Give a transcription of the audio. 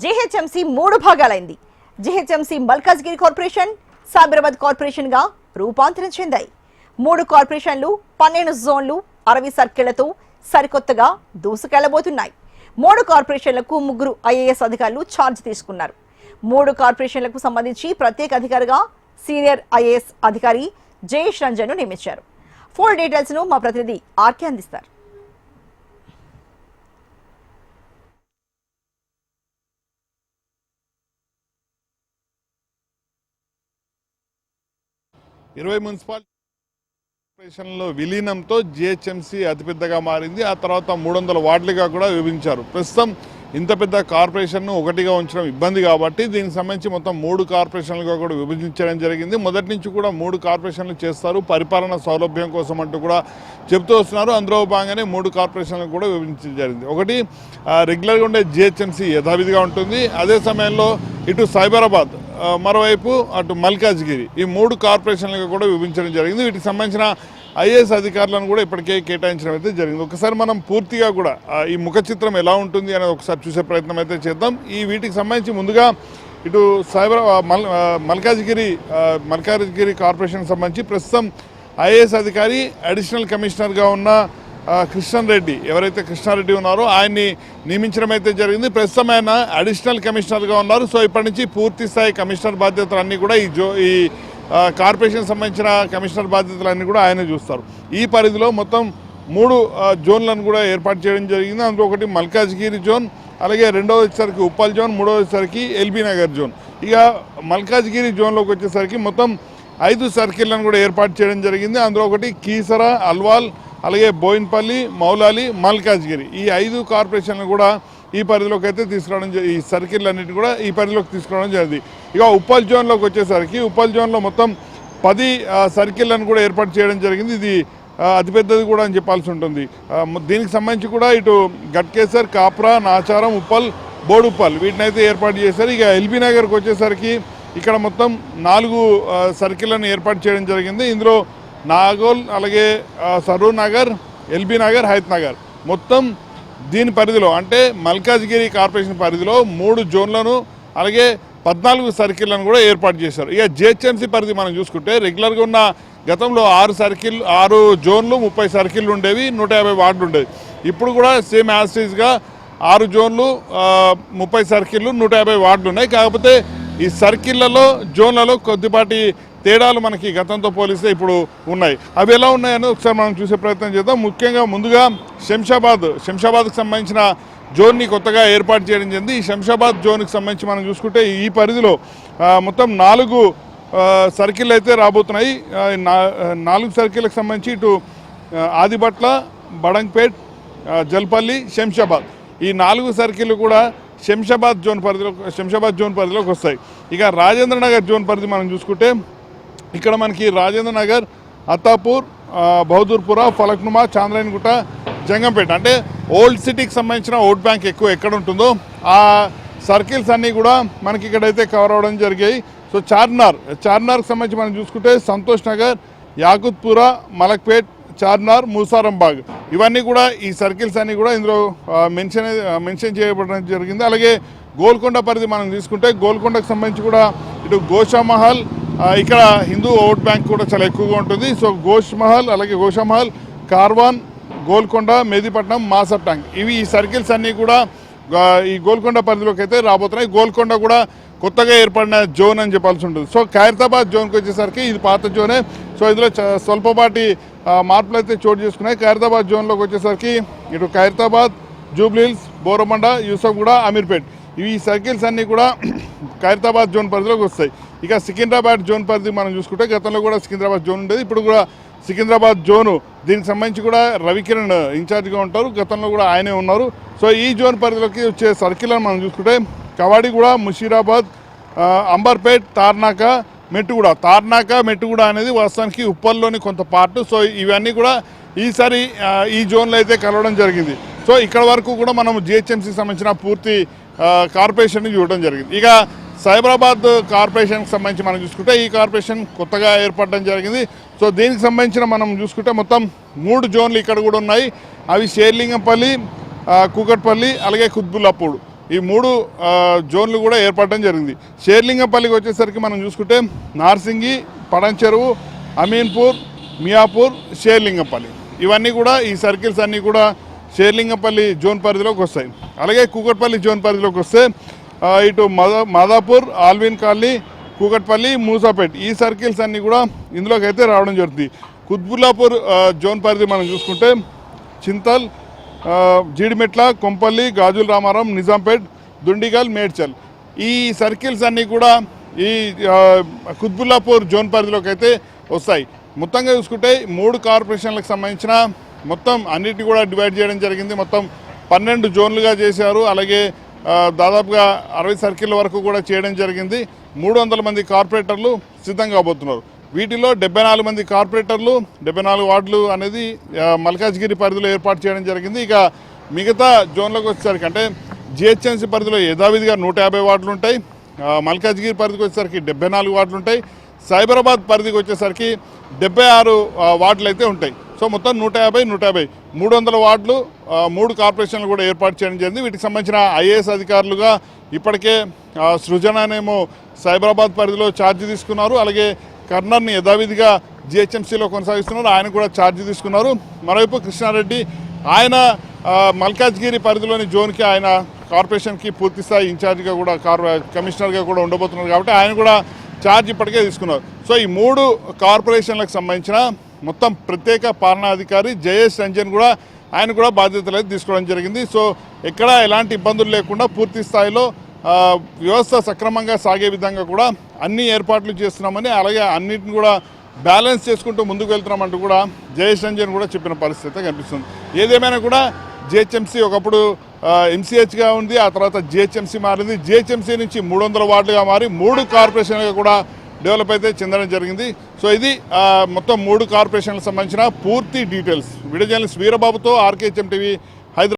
GHMC 3 భాగాలైంది. GHMC Malkajgiri corporation, Cyberabad corporation గా రూపాంతరం చెందాయి. 3 కార్పొరేషన్లు 12 జోన్లు 60 సర్కిళ్లతో సరికొత్తగా దూసుకెళ్లబోతున్నాయి. 3 కార్పొరేషన్లకు 3 ఐఏఎస్ అధికారులు ఛార్జ్ తీసుకున్నారు. 3 కార్పొరేషన్లకు సంబంధించి ప్రత్యేక అధికారిగా సీనియర్ ఐఏఎస్ అధికారి జయేష్ రంజన్ ను నియమించారు. ఫుల్ డీటెయిల్స్ ను మా ప్రతినిధి ఆర్కే అందిస్తారు. మున్సిపాలిటీలో విలీనంతో జిహెచ్ఎంసీ అతిపెద్దగా మారింది. ఆ తర్వాత 300 వార్డులుగా కూడా విభజించారు. ప్రస్తుతం ఇంత పెద్ద కార్పొరేషన్ను ఒకటిగా ఉంచడం ఇబ్బంది కాబట్టి దీనికి సంబంధించి మొత్తం 3 కార్పొరేషన్లుగా కూడా విభజించడం జరిగింది. మొదటి నుంచి కూడా 3 కార్పొరేషన్లు చేస్తారు, పరిపాలన సౌలభ్యం కోసం అంటూ కూడా చెబుతూ వస్తున్నారు. అందులో భాగంగానే 3 కార్పొరేషన్లు కూడా విభజించడం జరిగింది. ఒకటి రెగ్యులర్గా ఉండే జిహెచ్ఎంసీ యథావిధిగా ఉంటుంది. అదే సమయంలో ఇటు సైబరాబాద్, మరోవైపు అటు మల్కాజ్గిరి, ఈ 3 కార్పొరేషన్లుగా కూడా విభజించడం జరిగింది. వీటికి సంబంధించిన ఐఏఎస్ అధికారులను కూడా ఇప్పటికే కేటాయించడం అయితే జరిగింది. ఒకసారి మనం పూర్తిగా కూడా ఈ ముఖ చిత్రం ఎలా ఉంటుంది అనేది ఒకసారి చూసే ప్రయత్నం అయితే చేద్దాం. వీటికి సంబంధించి ముందుగా ఇటు మల్కాజ్గిరి కార్పొరేషన్కి సంబంధించి ప్రస్తుతం ఐఏఎస్ అధికారి అడిషనల్ కమిషనర్గా ఉన్న కృష్ణారెడ్డి, ఎవరైతే కృష్ణారెడ్డి ఉన్నారో ఆయన్ని నియమించడం అయితే జరిగింది. ప్రస్తుతం ఆయన అడిషనల్ కమిషనర్గా ఉన్నారు. సో ఇప్పటి నుంచి పూర్తి స్థాయి కమిషనర్ బాధ్యతలన్నీ కూడా ఈ కార్పొరేషన్ సంబంధించిన కమిషనర్ బాధ్యతలన్నీ కూడా ఆయనే చూస్తారు. ఈ పరిధిలో మొత్తం 3 జోన్లను కూడా ఏర్పాటు చేయడం జరిగింది. అందులో ఒకటి మల్కాజ్గిరి జోన్, అలాగే రెండవది వచ్చేసరికి ఉప్పల్ జోన్, మూడవది వచ్చేసరికి ఎల్బీ నగర్ జోన్. ఇక మల్కాజ్గిరి జోన్లోకి వచ్చేసరికి మొత్తం 5 సర్కిళ్లను కూడా ఏర్పాటు చేయడం జరిగింది. అందులో ఒకటి కీసర, అల్వాల్, అలాగే బోయిన్పల్లి, మౌలాలి, మల్కాజ్గిరి, ఈ 5 కార్పొరేషన్లు కూడా ఈ పరిధిలోకి అయితే తీసుకురావడం, ఈ సర్కిల్ అన్నిటి కూడా ఈ పరిధిలోకి తీసుకురావడం జరిగింది. ఇక ఉప్పల్ జోన్లోకి వచ్చేసరికి ఉప్పల్ జోన్లో మొత్తం 10 సర్కిళ్లను కూడా ఏర్పాటు చేయడం జరిగింది. ఇది అతిపెద్దది కూడా అని చెప్పాల్సి ఉంటుంది. దీనికి సంబంధించి కూడా ఇటు గట్కేసర్, కాప్రా, నాచారం, ఉప్పల్, బోడుప్పల్ వీటినైతే ఏర్పాటు చేశారు. ఇక ఎల్బీ నగర్కి వచ్చేసరికి ఇక్కడ మొత్తం 4 సర్కిళ్లను ఏర్పాటు చేయడం జరిగింది. ఇందులో నాగోల్, అలాగే సరూర్ నగర్, ఎల్బీ నగర్, హైత్ నగర్, మొత్తం దీని పరిధిలో అంటే మల్కాజ్గిరి కార్పొరేషన్ పరిధిలో 3 జోన్లను అలాగే 14 సర్కిళ్లను కూడా ఏర్పాటు చేశారు. ఇక జిహెచ్ఎంసీ పరిధి మనం చూసుకుంటే రెగ్యులర్గా ఉన్న గతంలో 6 జోన్లు 30 సర్కిళ్ళు ఉండేవి, 150 వార్డులు ఉండేవి. ఇప్పుడు కూడా సేమ్ యాస్టీస్గా 6 జోన్లు 30 సర్కిళ్ళు 150 వార్డులు ఉన్నాయి. కాకపోతే ఈ సర్కిళ్లలో జోన్లలో కొద్దిపాటి తేడాలు మనకి గతంతో పోలిస్తే ఇప్పుడు ఉన్నాయి. అవి ఎలా ఉన్నాయని ఒకసారి మనం చూసే ప్రయత్నం చేద్దాం. ముఖ్యంగా ముందుగా శంషాబాద్కి సంబంధించిన జోన్ని కొత్తగా ఏర్పాటు చేయడం జరిగింది. ఈ శంషాబాద్ జోన్కి సంబంధించి మనం చూసుకుంటే ఈ పరిధిలో మొత్తం 4 సర్కిల్ అయితే రాబోతున్నాయి. 4 సర్కిల్కి సంబంధించి ఇటు ఆదిబట్ల, బడంగ్పేట్, జల్పల్లి, శంషాబాద్, ఈ 4 సర్కిల్ కూడా శంషాబాద్ జోన్ పరిధిలోకి వస్తాయి. ఇక రాజేంద్ర నగర్ జోన్ పరిధి మనం చూసుకుంటే ఇక్కడ మనకి రాజేంద్ర నగర్, అత్తాపూర్, బహదూర్పుర, ఫలక్నుమా, చాంద్రాయణగుట్ట, జంగంపేట, అంటే ఓల్డ్ సిటీకి సంబంధించిన ఓట్ బ్యాంక్ ఎక్కువ ఎక్కడ ఉంటుందో ఆ సర్కిల్స్ అన్నీ కూడా మనకి ఇక్కడైతే కవర్ అవ్వడం జరిగాయి. సో చార్మినార్కి సంబంధించి మనం చూసుకుంటే సంతోష్ నగర్, యాకుత్పుర, మలక్పేట్, చార్మినార్, మూసారంబాగ్, ఇవన్నీ కూడా ఈ సర్కిల్స్ అన్నీ కూడా ఇందులో మెన్షన్ చేయబడడం జరిగింది. అలాగే గోల్కొండ పరిధి మనం తీసుకుంటే గోల్కొండకు సంబంధించి కూడా ఇటు గోషామహల్, ఇక్కడ హిందూ ఓట్ బ్యాంక్ కూడా చాలా ఎక్కువగా ఉంటుంది. సో గోషామహల్, కార్వాన్, గోల్కొండ, మెహదీపట్నం, మాసప్ ట్యాంక్, ఇవి ఈ సర్కిల్స్ అన్నీ కూడా ఈ గోల్కొండ పరిధిలోకి అయితే రాబోతున్నాయి. గోల్కొండ కూడా కొత్తగా ఏర్పడిన జోన్ అని చెప్పాల్సి ఉంటుంది. సో ఖైరతాబాద్ జోన్కి వచ్చేసరికి ఇది పాత జోనే. సో ఇందులో స్వల్పపాటి మార్పులు అయితే చోటు చేసుకున్నాయి. ఖైరతాబాద్ జోన్లోకి వచ్చేసరికి ఇటు ఖైరతాబాద్, జూబ్లీహిల్స్, బోరమండ, యూసఫ్గూడ, అమీర్పేట్, ఇవి ఈ సర్కిల్స్ అన్నీ కూడా ఖైరతాబాద్ జోన్ పరిధిలోకి వస్తాయి. ఇక సికింద్రాబాద్ జోన్ పరిధి మనం చూసుకుంటే గతంలో కూడా సికింద్రాబాద్ జోన్ ఉండేది, ఇప్పుడు కూడా సికింద్రాబాద్ జోను, దీనికి సంబంధించి కూడా రవికిరణ్ ఇన్ఛార్జ్గా ఉంటారు, గతంలో కూడా ఆయనే ఉన్నారు. సో ఈ జోన్ పరిధిలోకి వచ్చే సర్కిల్ని మనం చూసుకుంటే కవాడిగూడ, ముషీరాబాద్, అంబర్పేట్, తార్నాక, మెట్టుగూడ అనేది వాస్తవానికి ఉప్పల్లోని కొంత పార్ట్. సో ఇవన్నీ కూడా ఈసారి ఈ జోన్లో అయితే కలవడం జరిగింది. సో ఇక్కడ వరకు కూడా మనం జిహెచ్ఎంసీకి సంబంధించిన పూర్తి కార్పొరేషన్ చూడడం జరిగింది. ఇక సైబరాబాద్ కార్పొరేషన్కి సంబంధించి మనం చూసుకుంటే ఈ కార్పొరేషన్ కొత్తగా ఏర్పడడం జరిగింది. సో దీనికి సంబంధించిన మనం చూసుకుంటే మొత్తం 3 జోన్లు ఇక్కడ కూడా ఉన్నాయి. అవి షేర్లింగంపల్లి, కూకట్పల్లి, అలాగే కుత్బుల్లాపూర్. ఈ 3 జోన్లు కూడా ఏర్పడడం జరిగింది. షేర్లింగంపల్లికి వచ్చేసరికి మనం చూసుకుంటే నార్సింగి, పడంచెరువు, అమీన్పూర్, మియాపూర్, షేర్లింగంపల్లి ఇవన్నీ కూడా ఈ సర్కిల్స్ అన్నీ కూడా షేర్లింగంపల్లి జోన్ పరిధిలోకి వస్తాయి. అలాగే కూకట్పల్లి జోన్ పరిధిలోకి వస్తే ఇటు మాదాపూర్, ఆల్విన్ కాలనీ, కూకట్పల్లి, మూసాపేట్ ఈ సర్కిల్స్ అన్నీ కూడా ఇందులోకి అయితే రావడం జరుగుతుంది. కుత్బుల్లాపూర్ జోన్ పరిధి మనం చూసుకుంటే చింతల్, జీడిమెట్ల, కొంపల్లి, గాజుల రామారం, నిజాంపేట్, దుండిగల్, మేడ్చల్ ఈ సర్కిల్స్ అన్నీ కూడా ఈ కుత్బుల్లాపూర్ జోన్ పరిధిలోకి అయితే వస్తాయి. మొత్తంగా చూసుకుంటే 3 కార్పొరేషన్లకు సంబంధించిన మొత్తం అన్నిటిని కూడా డివైడ్ చేయడం జరిగింది. మొత్తం 12 జోన్లుగా చేశారు. అలాగే దాదాపుగా 60 సర్కిల్ వరకు కూడా చేయడం జరిగింది. 300 మంది కార్పొరేటర్లు సిద్ధంగా కాబోతున్నారు. వీటిలో 74 మంది కార్పొరేటర్లు, 74 వార్డులు అనేది మల్కాజ్గిరి పరిధిలో ఏర్పాటు చేయడం జరిగింది. ఇక మిగతా జోన్లకు వచ్చేసరికి అంటే జిహెచ్ఎంసీ పరిధిలో యథావిధిగా 150 వార్డులు ఉంటాయి. మల్కాజ్గిరి పరిధికి వచ్చేసరికి 74 వార్డులు ఉంటాయి. సైబరాబాద్ పరిధికి వచ్చేసరికి 76 వార్డులు అయితే ఉంటాయి. సో మొత్తం 150 300 వార్డులు 3 కార్పొరేషన్లు కూడా ఏర్పాటు చేయడం జరిగింది. వీటికి సంబంధించిన ఐఏఎస్ అధికారులుగా ఇప్పటికే సృజననేమో సైబరాబాద్ పరిధిలో ఛార్జ్ తీసుకున్నారు. అలాగే కర్నర్ని యథావిధిగా జిహెచ్ఎంసీలో కొనసాగిస్తున్నారు, ఆయన కూడా ఛార్జ్ తీసుకున్నారు. మరోవైపు కృష్ణారెడ్డి ఆయన మల్కాజ్గిరి పరిధిలోని జోన్కి ఆయన కార్పొరేషన్కి పూర్తిస్థాయి ఇన్ఛార్జిగా కూడా కమిషనర్గా కూడా ఉండబోతున్నారు కాబట్టి ఆయన కూడా ఛార్జ్ ఇప్పటికే తీసుకున్నారు. సో ఈ 3 కార్పొరేషన్లకు సంబంధించిన మొత్తం ప్రత్యేక పాలనాధికారి జయేష్ రంజన్ కూడా ఆయన కూడా బాధ్యతలు అయితే తీసుకోవడం జరిగింది. సో ఎక్కడ ఎలాంటి ఇబ్బందులు లేకుండా పూర్తి స్థాయిలో వ్యవస్థ సక్రమంగా సాగే విధంగా కూడా అన్ని ఏర్పాట్లు చేస్తున్నామని, అలాగే అన్నిటిని కూడా బ్యాలెన్స్ చేసుకుంటూ ముందుకు వెళ్తున్నామంటూ కూడా జయేష్ రంజన్ కూడా చెప్పిన పరిస్థితి కనిపిస్తుంది. ఏదేమైనా కూడా జిహెచ్ఎంసీ ఒకప్పుడు ఎంసీహెచ్గా ఉంది, ఆ తర్వాత జిహెచ్ఎంసీ మారింది. జిహెచ్ఎంసీ నుంచి 300 వార్డులుగా మారి 3 కార్పొరేషన్లుగా కూడా డెవలప్ అయితే చెందడం జరిగింది. సో ఇది మొత్తం 3 కార్పొరేషన్లకు సంబంధించిన పూర్తి డీటెయిల్స్. వీడియో జర్నలిస్ట్ వీరబాబుతో ఆర్కేహెచ్ఎం టీవీ